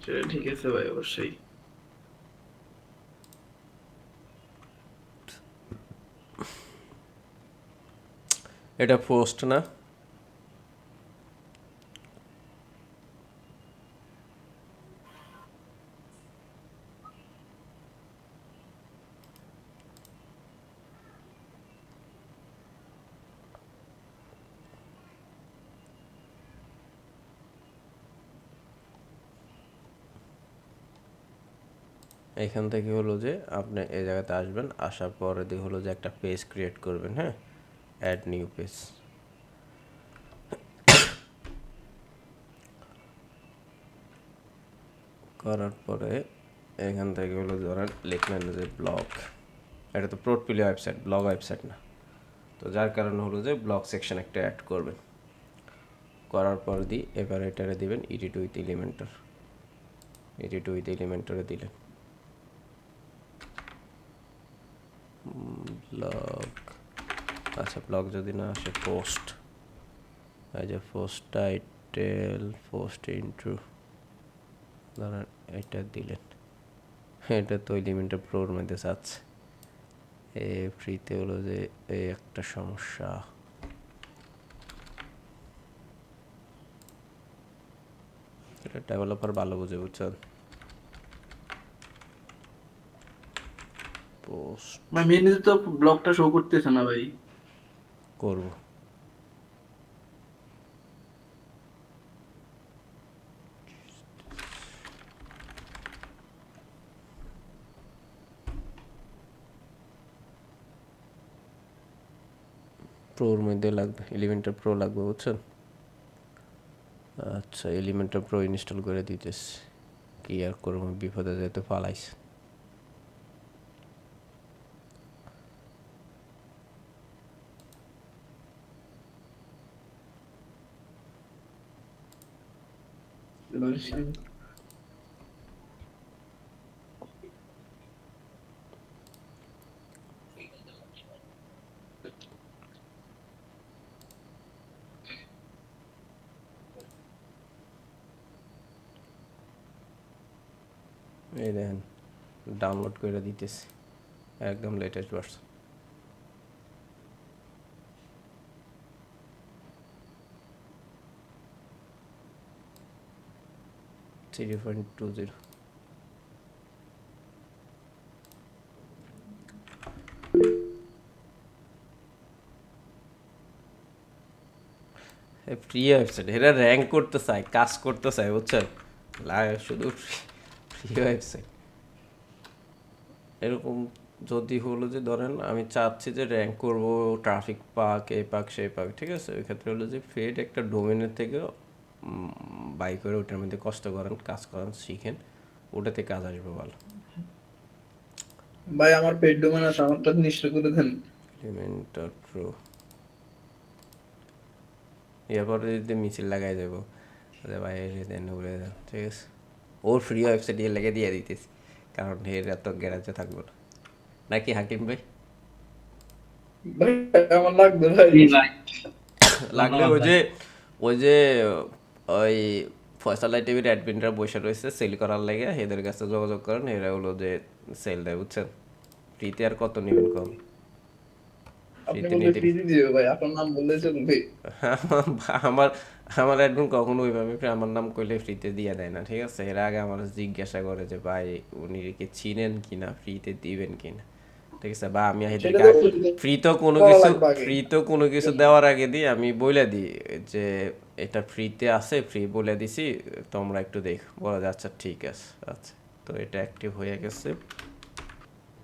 সেটা ঠিক আছে ভাই, অবশ্যই। এটা পোস্ট না? এখান থেকে হলো যে আপনি এই জায়গাতে আসবেন, আসার পরে দিয়ে হলো যে একটা পেজ ক্রিয়েট করবেন। হ্যাঁ, অ্যাড নিউ পেজ করার পরে এখান থেকে হলো ধরেন লিখলেন যে ব্লগ। এটা তো পোর্টফোলিও ওয়েবসাইট, ব্লগ ওয়েবসাইট না। তো যার কারণে হলো যে ব্লগ সেকশন একটা অ্যাড করবেন। করার পর দিয়ে এবার এটারে দিবেন edit with Elementor. Edit with এলিমেন্টরে দিলেন ব্লগ। আচ্ছা, ব্লগ যদি না আসে পোস্ট, এই যে পোস্ট টাইটেল, পোস্ট ইন্ট্রো, ধরেন এটা দিলেন। এটা তো এলিমেন্টর প্রোর মধ্যে চাচ্ছে। এ ফ্রিতে হলো যে এই একটা সমস্যা। এটা ডেভেলপার ভালো বুঝে, বুঝছেন? পোস্ট ভাই মেনুতে তো ব্লগটা শো করতেছে না ভাই। করব। প্রোর মধ্যে লাগবে, এলিমেন্টর প্রো লাগবে, বুঝছেন? আচ্ছা, এলিমেন্টর প্রো ইনস্টল করে দিতেছি। কি আর করবো, বিপদে যেতে পালাইছে। এই দেখেন, ডাউনলোড করে দিতেছি, একদম লেটেস্ট ভার্সন। 3.20। ফ্রি ওয়েবসাইট, এরা র্যাঙ্ক করতে চায়, কাজ করতে চায়, বুঝছেন? শুধু ফ্রি ওয়েবসাইট। এরকম যদি হলো যে ধরেন আমি চাচ্ছি যে র্যাঙ্ক করব, ট্রাফিক পাক, এই পাক সেই পাক, ঠিক আছে? ওই ক্ষেত্রে হলো যে ফেড একটা ডোমেনের থেকে বাই করে ওটার মধ্যে কষ্ট করেন, কাজ করেন, শিখেন, ওটাতে কাজ আসবে ভালো। ভাই আমার পেড ডোমেন আছে, আমারটা নিশ্চয় করে দেন। এলিমেন্টর প্রো এরপরে যদি মিছিল লাগাই যাবো, ভাই দেন উড়ে দেন, ঠিক আছে? ওর ফ্রি ওয়েবসাইট দিয়ে লেগে দিয়ে দিতেছি, কারণ এর এত গ্যারাজে থাকবো না, নাকি হাকিম ভাই? ভাই আমার লাগবে ভাই। লাগলে ওই যে ওই ফয়সালাই টিভির অ্যাডমিনরা বসে রয়েছে সেল করার লাগে, এদের কাছে যোগাযোগ করেন, এরা হলো যে সেল দেয়, বুঝছেন? ফ্রিতে আর কত নেবেন কম, আপনি ফ্রিতে বলতে নিতে। ফ্রি দিবে ভাই, আপনার নাম বললে চলবে? আমার আমার অ্যাডমিন কখনো ওইভাবে আমার নাম কইলে ফ্রিতে দিয়ে দেয় না, ঠিক আছে? এর আগে আমার জিজ্ঞাসা করে যে ভাই উনি কি চিনেন কিনা, ফ্রিতে দিবেন কিনা, ঠিক আছে? বা আমি সেটা এদেরকে তো ফ্রি তো কোনো করা কিছু, লাগবে আগে। ফ্রি তো কোনো কিছু দেওয়ার আগে দিই আমি বলে দিই যে এটা ফ্রিতে আছে, ফ্রি বলে দিছি, তোমরা একটু দেখো, বলা যায় আচ্ছা ঠিক আছে। আচ্ছা, তো এটা অ্যাক্টিভ হয়ে গেছে,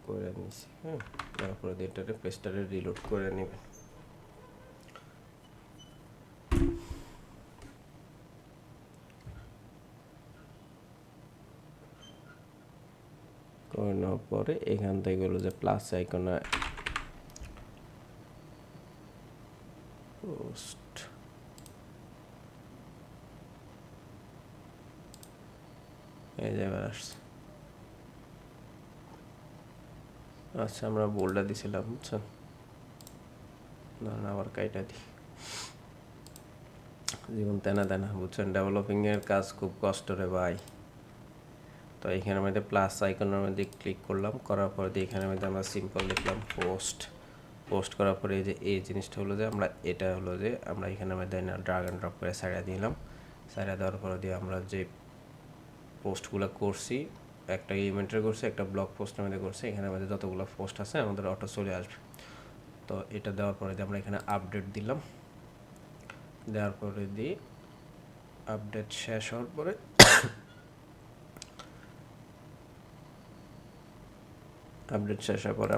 করে নিয়েছি। হ্যাঁ, তারপরে এটাকে পেজটারে রিলোড করে নেবেন। করে নেওয়ার পরে এখান থেকে হলো যে প্লাস আইকনে পোস্ট, এই যে এবার আসছে। আচ্ছা, আমরা বোল্ডটা দিছিলাম, বুঝছেন? না আবার কাইটা দিই, জীবন তেনা তেনা, বুঝছেন? ডেভেলপিং এর কাজ খুব কষ্ট রে ভাই। তো এখানের মধ্যে প্লাস আইকনের মধ্যে ক্লিক করলাম, করার পরে দিয়ে এখানের মধ্যে আমরা সিম্পল লিখলাম পোস্ট করার পরে এই জিনিসটা হলো যে আমরা এটা হলো যে আমরা এখানের মধ্যে ড্রাগ অ্যান্ড ড্রপ করে সাইডে দিলাম। সাইডে দেওয়ার পরে দিয়ে আমরা যে পোস্টগুলো করছি, একটা এলিমেন্টর করছি, একটা ব্লগ পোস্টের মধ্যে করছি, এখানের মধ্যে যতগুলো পোস্ট আছে আমাদের অটো চলে আসবে। তো এটা দেওয়ার পরে দিয়ে আমরা এখানে আপডেট দিলাম, দেওয়ার পরে দিয়ে আপডেট শেষ হওয়ার পরে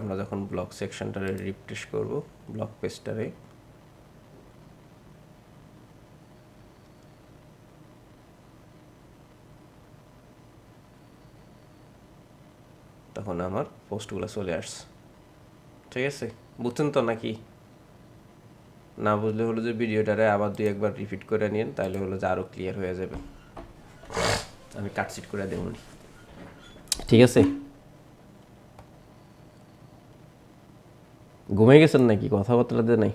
আমরা যখন ব্লগ সেকশনটারে রিফ্রেশ করব, ব্লগ পেজটারে, তখন আমার পোস্টগুলো চলে আসছে। ঠিক আছে, বুঝছেন তো নাকি? না বুঝলে হলো যে ভিডিওটারে আবার 2-1 বার রিপিট করে নিন, তাহলে হলো যে আরও ক্লিয়ার হয়ে যাবে। আমি কাটছিট করে দেব, ঠিক আছে? ঘুমিয়ে গেছেন নাকি? কথাবার্তা দিয়ে নাই?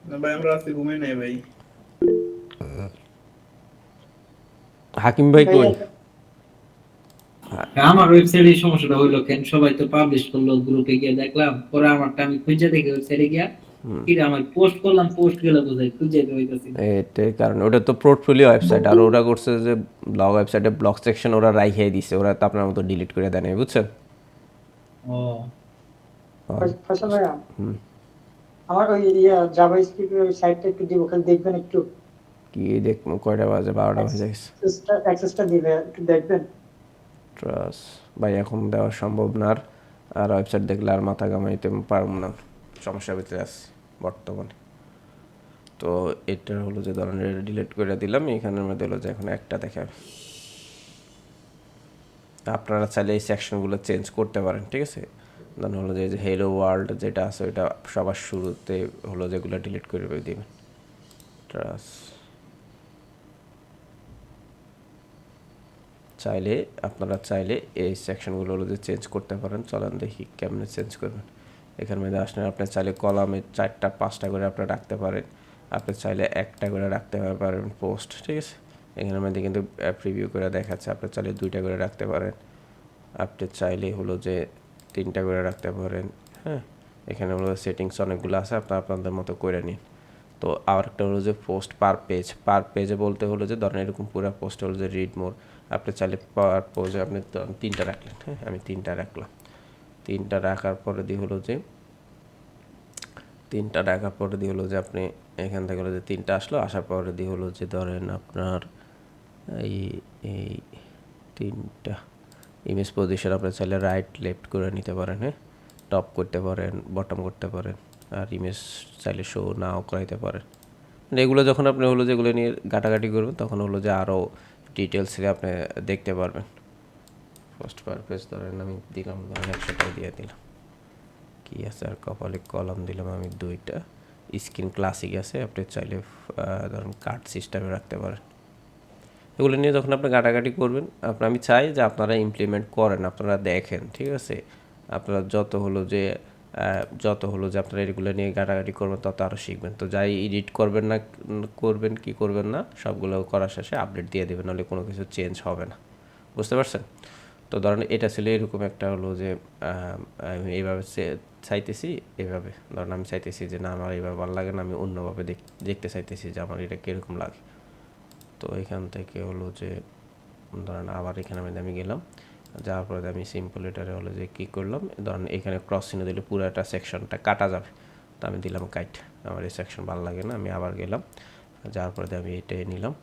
না ভাই, আমরা রাতে ঘুমাই নাই ভাই। হাকিম ভাই কই? আমার ওয়েবসাইটে সমস্যাটা হইলো কেন, সবাই তো পাবলিশ করলো, গ্রুপে গিয়ে দেখলাম, পরে আমারটা আমি খুঁজে দেখি ওয়েবসাইটে গিয়া কি আমার পোস্ট করলাম, পোস্ট গেলে বোঝাই খুঁজে হইতাছি। এটার কারণ ওটা তো পোর্টফোলিও ওয়েবসাইট, আর ওরা করছে যে ব্লগ ওয়েবসাইটে ব্লগ সেকশন ওরা রাইখিয়ে দিছে, ওরা তো আপনার মতো ডিলিট করে দেয় নাই, বুঝছেন? ও ফয়সাল ভাইয়া, আমার ওই জাভা স্ক্রিপ্টের ওই সাইটটা একটু দিব, খালি দেখবেন একটু। কি দেখবো? কয়টা বাজে? 12টা বাজে গেছে। অ্যাক্সেসটা দিবে, একটু দেখবেন। ট্রাস্ট ভাই এখন দেওয়া সম্ভব না, আর ওয়েবসাইট দেখলে আর মাথা ঘামাইতে পারব না, সমস্যার ভিতরে আছি বর্তমানে। তো এটা হলো যে ধরনের ডিলিট করে দিলাম, এখানের মধ্যে হলো যে এখন একটা দেখাবে। আপনারা চাইলে এই সেকশনগুলো চেঞ্জ করতে পারেন, ঠিক আছে? ধরুন হলো যে হেলো ওয়ার্ল্ড যেটা আছে ওইটা সবার শুরুতে হলো যেগুলো ডিলিট করে দিবেন। ট্রাস্ট আপনারা চাইলে এই সেকশনগুলো হলো যে চেঞ্জ করতে পারেন। চলেন দেখি কেমনে চেঞ্জ করবেন। এখানের মধ্যে আসলে আপনি চাইলে কলামে 4টা-5টা করে আপনি রাখতে পারেন, আপনি চাইলে একটা করে রাখতে পারেন পোস্ট, ঠিক আছে? এখানের মধ্যে কিন্তু প্রিভিউ করে দেখাচ্ছে, আপনি চাইলে 2টা করে রাখতে পারেন, আপনি চাইলে হলো যে 3টা করে রাখতে পারেন। হ্যাঁ, এখানে হলো সেটিংস অনেকগুলো আছে, আপনাদের মতো করে নিন। তো আরেকটা হলো যে পোস্ট পার পেজে বলতে হলো যে ধরেন এরকম পুরো পোস্ট হলো যে রিড মোর, আপনি চাইলে পার পেজে আপনি 3টা রাখলেন। হ্যাঁ, আমি 3টা রাখলাম। 3টা রাখার পরে দিয়ে হলো যে 3টা রাখার পরে দিয়ে হলো যে আপনি এখান থেকে হলো যে 3টা আসলো, আসার পরে দিয়ে হলো যে ধরেন আপনার এই এই 3টা ইমেজ পজিশন আপনি চাইলে রাইট লেফট করে নিতে পারেন। হ্যাঁ, টপ করতে পারেন, বটম করতে পারেন, আর ইমেজ চাইলে শো নাও করাইতে পারেন। এগুলো যখন আপনি হলো যেগুলো নিয়ে ঘাটাঘাটি করবেন তখন হলো যে আরও ডিটেলসে আপনি দেখতে পারবেন। ফার্স্ট পারপেজ ধরেন আমি দিলাম, ধরেন 100টাই দিয়ে দিলাম। কি আছে আর কপালে কলাম দিলাম আমি 2টা। স্ক্রিন ক্লাসিক আছে, আপনি চাইলে ধরেন কার্ড সিস্টেমে রাখতে পারেন। এগুলো নিয়ে যখন আপনি ঘাটাঘাটি করবেন, আমি চাই যে আপনারা ইমপ্লিমেন্ট করেন, আপনারা দেখেন, ঠিক আছে? আপনারা যত হলো যে আপনারা এগুলো নিয়ে ঘাটাঘাটি করবেন তত আরও শিখবেন। তো যাই এডিট করবেন না, করবেন না সবগুলো করার শেষে আপডেট দিয়ে দেবেন, নাহলে কোনো কিছু চেঞ্জ হবে না। বুঝতে পারছেন? তো ধরেন এটা ছিল এরকম একটা হলো যে আমি এইভাবে চাইতেছি, এভাবে ধরেন আমি চাইতেছি যে না আমার এইভাবে ভালো লাগে না, আমি অন্যভাবে দেখতে চাইতেছি যে আমার এটা কীরকম লাগে। তো এখান থেকে হলো যে ধরেন আবার এখানে আমি গেলাম, যাওয়ার পরে আমি সিম্পল এটারে হলো যে কী করলাম, ধরেন এখানে ক্রস চিহ্ন দিলে পুরোটা সেকশনটা কাটা যাবে, তো আমি দিলাম কাইট, আমার এই সেকশন ভালো লাগে না, আমি আবার গেলাম, যাওয়ার পরে আমি এটাই নিলাম,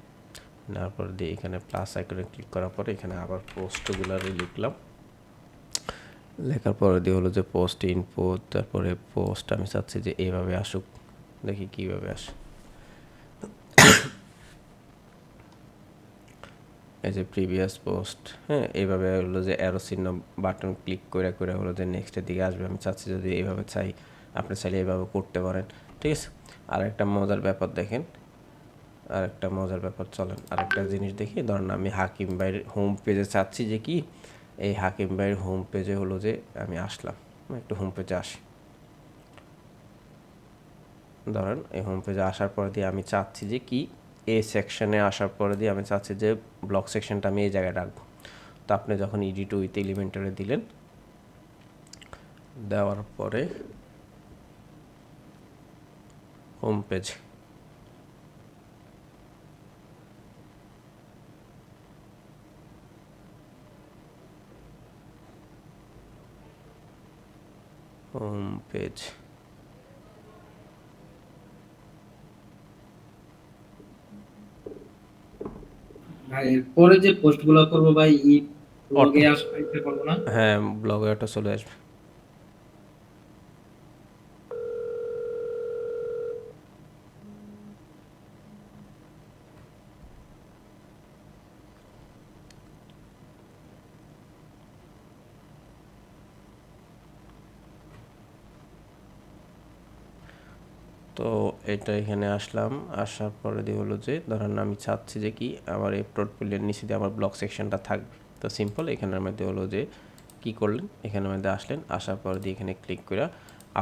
নেওয়ার পরে দিয়ে এখানে প্লাস আইকনে ক্লিক করার পরে এখানে আবার পোস্টগুলো লিখলাম, লেখার পরে দিয়ে হলো যে পোস্ট ইনপুট, তারপরে পোস্ট আমি চাচ্ছি যে এইভাবে আসুক, দেখি কীভাবে আসে। এই যে প্রিভিয়াস পোস্ট, হ্যাঁ, এইভাবে হলো যে অ্যারো চিহ্ন বাটন ক্লিক করে হলো যে নেক্সটের দিকে আসবে। আমি চাচ্ছি যদি এইভাবে চাই, আপনি চাইলে এইভাবে করতে পারেন, ঠিক আছে? আরেকটা মজার ব্যাপার দেখেন, চলেন আরেকটা জিনিস দেখি। ধরেন আমি হাকিম ভাইয়ের হোম পেজে চাচ্ছি যে কি, এই হাকিম ভাইয়ের হোম পেজে হলো যে আমি আসলাম, একটু হোম পেজে আসি। ধরেন এই হোম পেজে আসার পর দিয়ে আমি চাচ্ছি যে কি, এই সেকশনে আসার পরে দিয়ে আমি চাচ্ছি যে ব্লক সেকশনটা আমি এই জায়গায় রাখবো। তো আপনি যখন এডিট উইথ এলিমেন্টরে দিলেন, দেওয়ার পরে হোম পেজ, হোম পেজ ভাই পরে যে পোস্টগুলো করব ভাই এই ব্লগে আসতে পারবো না? হ্যাঁ, ব্লগে ওটা চলে আসবে। তো এটা এখানে আসলাম, আসার পরে দিয়ে হলো যে ধরেন আমি চাচ্ছি যে কি আমার এই পোর্টফোলিওর নিচে দিয়ে আমার ব্লক সেকশনটা থাকবে। তো সিম্পল, এখানের মধ্যে হলো যে কি করলেন, এখানের মধ্যে আসলেন, আসার পর দিয়ে এখানে ক্লিক করে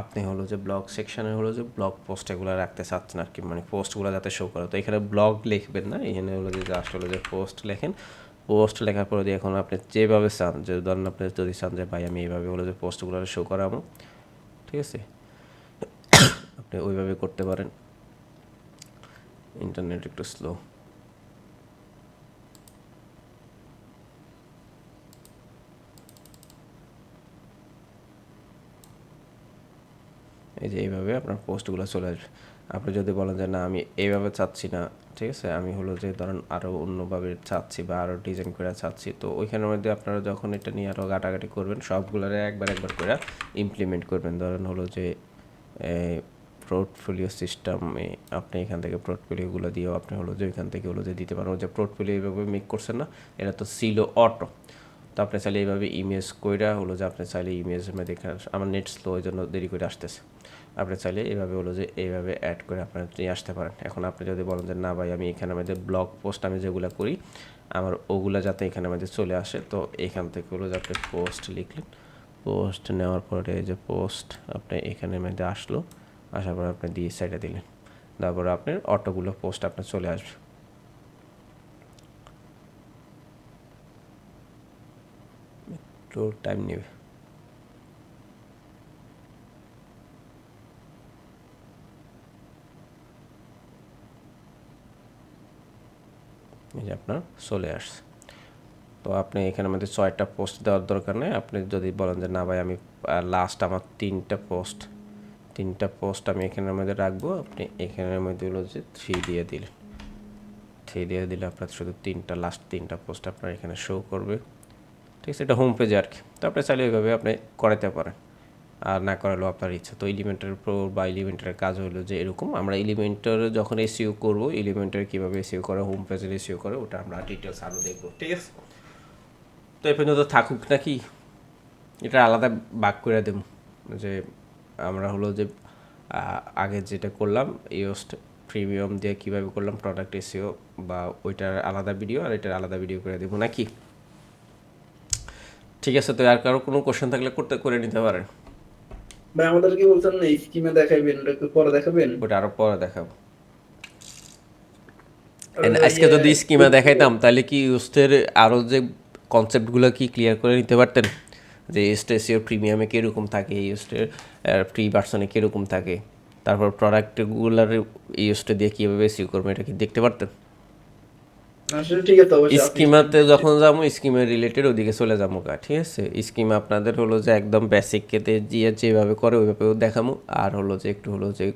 আপনি হলো যে ব্লগ সেকশনে হলো যে ব্লগ পোস্ট এগুলো রাখতে চাচ্ছেন আর কি, মানে পোস্টগুলো যাতে শো করে। তো এখানে ব্লগ লিখবেন না, এখানে হলো যে জাস্ট হলো যে পোস্ট লেখেন। পোস্ট লেখার পরে দিয়ে এখন আপনি যেভাবে চান, যে ধরেন আপনি যদি চান যে ভাই আমি এইভাবে হলো যে পোস্টগুলো শো করাবো, ঠিক আছে, আপনি ওইভাবে করতে পারেন। ইন্টারনেট একটু স্লো। এই যে এইভাবে আপনার পোস্টগুলো চলে আসবে। আপনি যদি বলেন যে না আমি এইভাবে চাচ্ছি না, ঠিক আছে, আমি হলো যে ধরেন আরও অন্যভাবে চাচ্ছি বা আরও ডিজাইন করে চাচ্ছি, তো ওইখানের মধ্যে আপনারা যখন এটা নিয়ে আরও ঘাটাঘাটি করবেন, সবগুলোরে একবার করে ইমপ্লিমেন্ট করবেন। ধরেন হলো যে পোর্টফোলিও সিস্টেমে আপনি এখান থেকে পোর্টফোলিওগুলো দিয়েও আপনি হলো যে ওইখান থেকে হলো যে দিতে পারেন। যে পোর্টফোলিও এইভাবে মেক করছেন না, এটা তো ছিল অটো। তো আপনি চাইলে এইভাবে ইমেজ কইরা হলো যে আপনি চাইলে ইমেজের মধ্যে আমার নেট স্লো, ওই জন্য দেরি করে আসতেছে। আপনি চাইলে এইভাবে হলো যে এইভাবে অ্যাড করে আপনারা নিয়ে আসতে পারেন। এখন আপনি যদি বলেন যে না ভাই আমি এখানের মধ্যে ব্লগ পোস্ট আমি যেগুলো করি আমার ওগুলো যাতে এখানের মধ্যে চলে আসে, তো এখান থেকে হলো যে আপনি পোস্ট লিখলেন, পোস্ট নেওয়ার পরে এই যে পোস্ট আপনি এখানের মধ্যে আসলো, আসার পর আপনি দিয়ে সাইডে দিলেন, তারপরে আপনার অটোগুলো পোস্ট আপনার চলে আসবে। একটু টাইম নেবে। এই যে আপনার চলে আসছে। তো আপনি এখানে মধ্যে 6টা পোস্ট দেওয়ার দরকার নেই। আপনি যদি বলেন যে না ভাই আমি লাস্ট আমার 3টা পোস্ট আমি এখানের মধ্যে রাখবো, আপনি এখানের মধ্যে হলো যে 3 দিয়ে দিলেন। 3 দিয়ে দিলে আপনার শুধু লাস্ট 3টা পোস্ট আপনার এখানে শো করবে, ঠিক আছে। এটা হোম পেজে আর কি। তো আপনি চাইলে ওইভাবে আপনি করাতে পারেন, আর না করালেও আপনার ইচ্ছা। তো এলিমেন্টের প্রো বা এলিমেন্টের কাজ হলো যে এরকম, আমরা এলিমেন্টের যখন এসইও করবো, এলিমেন্টের কীভাবে এসইও করে, হোম পেজের এসইও করে, ওটা আমরা ডিটেলস আরও দেখবো, ঠিক আছে। তো এই পর্যন্ত থাকুক নাকি, এটা আলাদা ভাগ করে দেব। যে আমরা হলো যে আগে যেটা করলাম ইওস্ট প্রিমিয়াম দিয়ে কীভাবে করলাম প্রোডাক্ট এসইও, বা ওইটার আলাদা ভিডিও আর এটার আলাদা ভিডিও করে দেবো নাকি, ঠিক আছে। তো আর কারো কোনো কোশ্চেন থাকলে করে নিতে পারেন। ভাই আমাদের কি বলছেন না স্কিমে দেখাইবেন, ওটা একটু পরে দেখাবেন। ওটা আরও পরে দেখাবো। আর আজকে যদি স্কিমা দেখাইতাম তাহলে কি ইউস্টের আরও যে কনসেপ্টগুলো কি ক্লিয়ার করে নিতে পারতেন, যে এসইও প্রিমিয়ামে কীরকম থাকে, ইউস্টের ফ্রি ভার্সনে কীরকম থাকে, তারপর প্রোডাক্টগুলোর ইউস্টে দিয়ে কীভাবে এসইও করবে, এটা কি দেখতে পারতেন। আসলে ঠিক আছে, অবশ্যই স্কিমাতে যখন যাবো স্কিমের রিলেটেড ওদিকে চলে যাবো গা, ঠিক আছে। স্কিমা আপনাদের হলো যে একদম বেসিক কেতে যেভাবে করে ওইভাবেও দেখাবো, আর হলো যে একটু হলো যে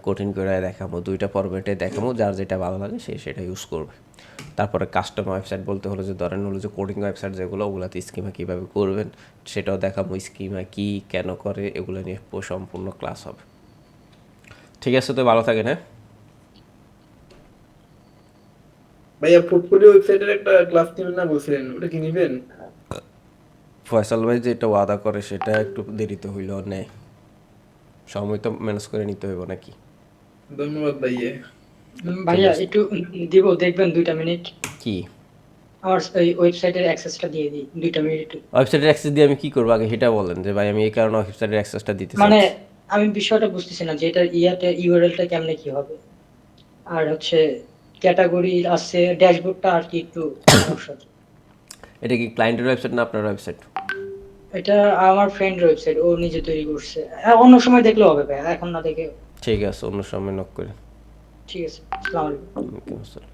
কঠিন করে দেখাবো, 2টা ফরম্যাটে দেখাবো, যার যেটা ভালো লাগে সে সেটা ইউজ করবে। তারপরে কাস্টম ওয়েবসাইট বলতে হলো যে ধরেন হলো যে কোডিং ওয়েবসাইট যেগুলো, ওগুলোতে স্কিমা কীভাবে করবেন সেটাও দেখাবো, স্কিমা কী কেন করে এগুলো নিয়ে সম্পূর্ণ ক্লাস হবে, ঠিক আছে। তো ভালো থাকেন, হ্যাঁ। ভাইয়া পোর্টফোলিও ওয়েবসাইটের একটা ক্লাস নেবেন না বলছিলেন, ওটা কি নেবেন? ফয়সাল ভাই যেটা ওয়াদা করে সেটা একটু দেরিতে হইলেও নেয়, সময় তো ম্যানেজ করে নিতে হইব নাকি। ধন্যবাদ ভাইয়া। ভাইয়া একটু দিব, দেখবেন 2টা মিনিট। কি আমার এই ওয়েবসাইটের অ্যাক্সেসটা দিয়ে দিই 2টা মিনিট একটু। ওয়েবসাইটের অ্যাক্সেস দিয়ে আমি কি করবো আগে সেটা বলেন, যে ভাই আমি এই কারণে ওয়েবসাইটের অ্যাক্সেসটা দিতে মানে চাচ্ছি। আমি বিষয়টা বুঝতেছি না যে এটা ইয়াতে ইউআরএলটা কেমনে কি হবে, আর হচ্ছে ক্যাটাগরি আছে, ড্যাশবোর্ডটা আর কি একটু সমস্যা। এটা কি ক্লায়েন্টের ওয়েবসাইট না আপনার ওয়েবসাইট? এটা আমার ফ্রেন্ডের ওয়েবসাইট, ও নিজে তৈরি করছে। অন্য সময় দেখলেও হবে ভাই, এখন না দেখে। ঠিক আছে, অন্য সময় নক করে। ঠিক আছে, আসসালামু আলাইকুম। ওয়ালাইকুম আসসালাম।